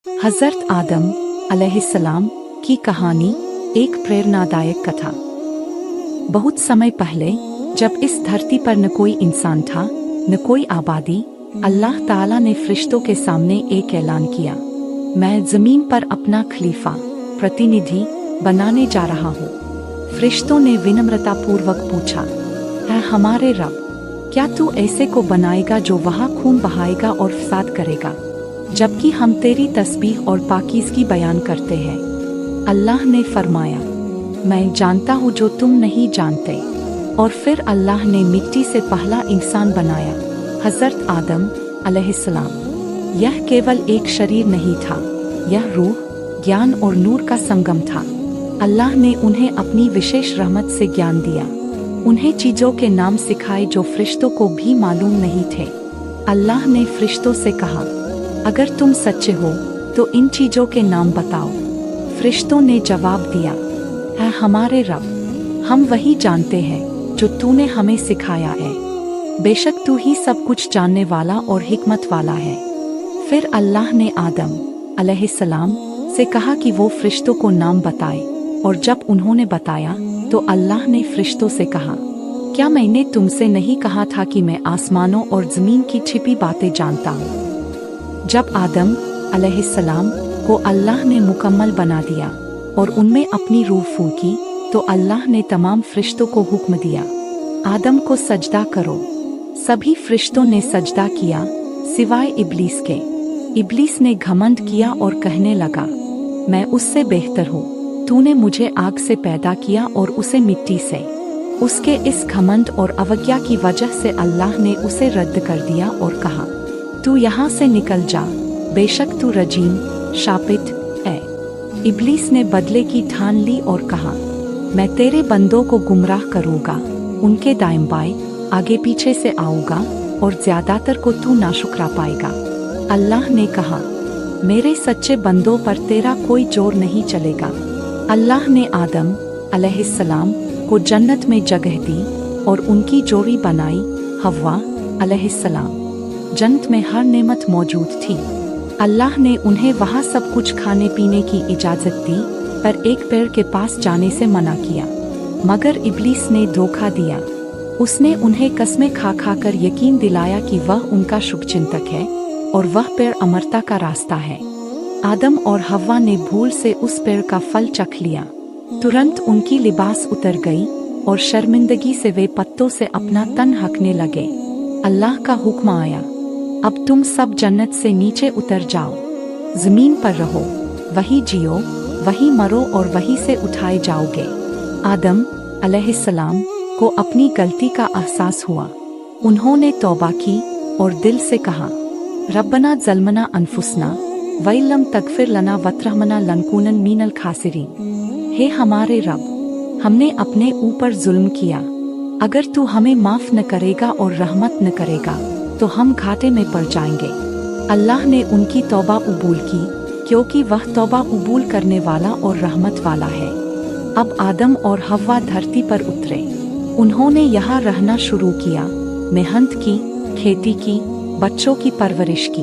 हज़रत आदम अलैहिस्सलाम की कहानी एक प्रेरणादायक कथा। बहुत समय पहले जब इस धरती पर न कोई इंसान था न कोई आबादी, अल्लाह ताला ने फरिश्तों के सामने एक ऐलान किया, मैं ज़मीन पर अपना खलीफा प्रतिनिधि बनाने जा रहा हूँ। फरिश्तों ने विनम्रतापूर्वक पूछा, है हमारे रब, क्या तू ऐसे को बनाएगा जो वहाँ खून बहाएगा और फसाद करेगा, जबकि हम तेरी तस्बीह और पाकीज़गी बयान करते हैं। अल्लाह ने फरमाया, मैं जानता हूँ जो तुम नहीं जानते। और फिर अल्लाह ने मिट्टी से पहला इंसान बनाया, हज़रत आदम अलैहिस्सलाम। यह केवल एक शरीर नहीं था, यह रूह, ज्ञान और नूर का संगम था। अल्लाह ने उन्हें अपनी विशेष रहमत से ज्ञान दिया, उन्हें चीज़ों के नाम सिखाए जो फरिश्तों को भी मालूम नहीं थे। अल्लाह ने फरिश्तों से कहा, अगर तुम सच्चे हो तो इन चीज़ों के नाम बताओ। फरिश्तों ने जवाब दिया, है हमारे रब, हम वही जानते हैं जो तूने हमें सिखाया है। बेशक तू ही सब कुछ जानने वाला और हिकमत वाला है। फिर अल्लाह ने आदम अलैहिस्सलाम से कहा कि वो फरिश्तों को नाम बताए, और जब उन्होंने बताया तो अल्लाह ने फरिश्तों से कहा, क्या मैंने तुमसे नहीं कहा था कि मैं आसमानों और ज़मीन की छिपी बातें जानता हूँ। जब आदम अलैहिस्सलाम को अल्लाह ने मुकम्मल बना दिया और उनमें अपनी रूह फूंकी तो अल्लाह ने तमाम फरिश्तों को हुक्म दिया, आदम को सजदा करो। सभी फरिश्तों ने सजदा किया सिवाय इब्लीस के। इब्लीस ने घमंड किया और कहने लगा, मैं उससे बेहतर हूँ, तूने मुझे आग से पैदा किया और उसे मिट्टी से। उसके इस घमंड और अवज्ञा की वजह से अल्लाह ने उसे रद्द कर दिया और कहा, तू यहाँ से निकल जा, बेशक तू रजीम शापित है। इब्लीस ने बदले की ठान ली और कहा, मैं तेरे बंदों को गुमराह करूँगा, उनके दाएं बाएं आगे पीछे से आऊँगा और ज़्यादातर को तू नाशुक्रा पाएगा। अल्लाह ने कहा, मेरे सच्चे बंदों पर तेरा कोई जोर नहीं चलेगा। अल्लाह ने आदम अलैहिस्सलाम को जन्नत में जगह दी और उनकी जोड़ी बनाई, हव्वा अलैहिस्सलाम। जन्नत में हर नेमत मौजूद थी। अल्लाह ने उन्हें वहाँ सब कुछ खाने पीने की इजाज़त दी, पर एक पेड़ के पास जाने से मना किया, मगर इब्लीस ने धोखा दिया। उसने उन्हें कसमें खा खा कर यकीन दिलाया कि वह उनका शुभचिंतक है और वह पेड़ अमरता का रास्ता है। आदम और हव्वा ने भूल से उस पेड़ का फल चख लिया। तुरंत उनकी लिबास उतर गई और शर्मिंदगी से वे पत्तों से अपना तन हकने लगे। अल्लाह का हुक्म आया, अब तुम सब जन्नत से नीचे उतर जाओ, ज़मीन पर रहो, वही जियो, वही मरो और वही से उठाए जाओगे। आदम अलैहिस्सलाम को अपनी गलती का एहसास हुआ। उन्होंने तौबा की और दिल से कहा, रब्बना ज़ल्मना अनफुसना वइल्लम तगफिर लना वतरहमना लनकूनन मीनल खासिरीन। हे हमारे रब, हमने अपने ऊपर जुल्म किया, अगर तू हमें माफ़ न करेगा और रहमत न करेगा तो हम घाटे में पड़ जाएंगे। अल्लाह ने उनकी तौबा कबूल की, क्योंकि वह तौबा कबूल करने वाला और रहमत वाला है। अब आदम और हव्वा धरती पर उतरे। उन्होंने यहाँ रहना शुरू किया, मेहनत की, खेती की, बच्चों की परवरिश की।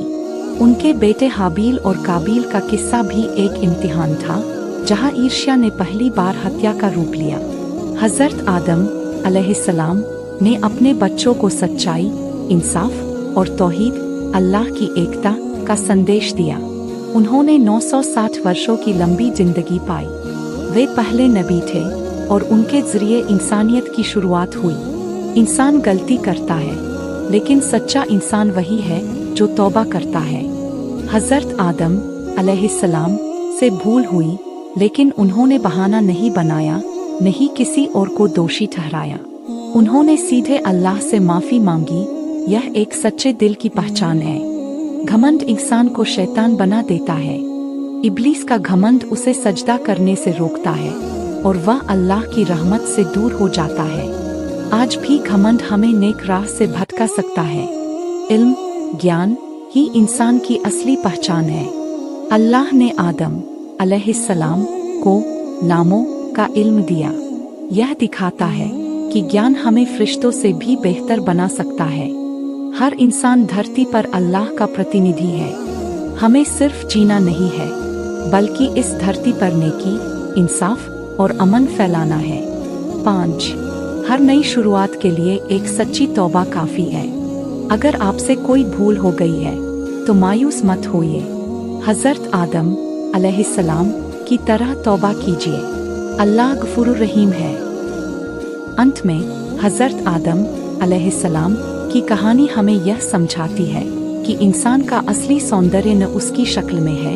उनके बेटे हाबील और काबील का किस्सा भी एक इम्तिहान था, जहाँ ईर्ष्या ने पहली बार हत्या का रूप लिया। हज़रत आदम अलैहिस्सलाम ने अपने बच्चों को सच्चाई, इंसाफ और तौहीद, अल्लाह की एकता का संदेश दिया। उन्होंने 960 वर्षों की लंबी जिंदगी पाई। वे पहले नबी थे और उनके ज़रिए इंसानियत की शुरुआत हुई। इंसान गलती करता है, लेकिन सच्चा इंसान वही है जो तौबा करता है। हज़रत आदम अलैहिस्सलाम से भूल हुई, लेकिन उन्होंने बहाना नहीं बनाया, नहीं किसी और को दोषी ठहराया। उन्होंने सीधे अल्लाह से माफ़ी मांगी। यह एक सच्चे दिल की पहचान है। घमंड इंसान को शैतान बना देता है। इब्लीस का घमंड उसे सजदा करने से रोकता है और वह अल्लाह की रहमत से दूर हो जाता है। आज भी घमंड हमें नेक राह से भटका सकता है। इल्म, ज्ञान ही इंसान की असली पहचान है। अल्लाह ने आदम अलैहिस्सलाम को नामों का इल्म दिया। यह दिखाता है कि ज्ञान हमें फरिश्तों से भी बेहतर बना सकता है। हर इंसान धरती पर अल्लाह का प्रतिनिधि है। हमें सिर्फ जीना नहीं है बल्कि इस धरती पर नेकी, इंसाफ और अमन फैलाना है। 5. हर नई शुरुआत के लिए एक सच्ची तौबा काफी है। अगर आपसे कोई भूल हो गई है तो मायूस मत होइए। हजरत आदम अलैहिस्सलाम की तरह तौबा कीजिए। अल्लाह गफूरुर रहीम है। अंत में हजरत आदम अलैहिस्सलाम की कहानी हमें यह समझाती है कि इंसान का असली सौंदर्य न उसकी शक्ल में है,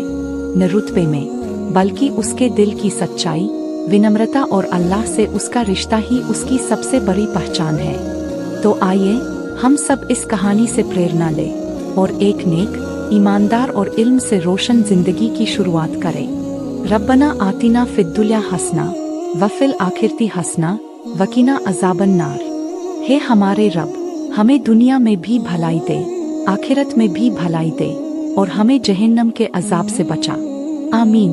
न रुतबे में, बल्कि उसके दिल की सच्चाई, विनम्रता और अल्लाह से उसका रिश्ता ही उसकी सबसे बड़ी पहचान है। तो आइए हम सब इस कहानी से प्रेरणा लें और एक नेक, ईमानदार और इल्म से रोशन जिंदगी की शुरुआत करें। रब्बना आतिना फिद्दुनिया हसना व फिल आखिरती हसना वकीना अज़ाबन नार। हे हमारे रब, हमें दुनिया में भी भलाई दे, आखिरत में भी भलाई दे और हमें जहन्नम के अजाब से बचा। आमीन।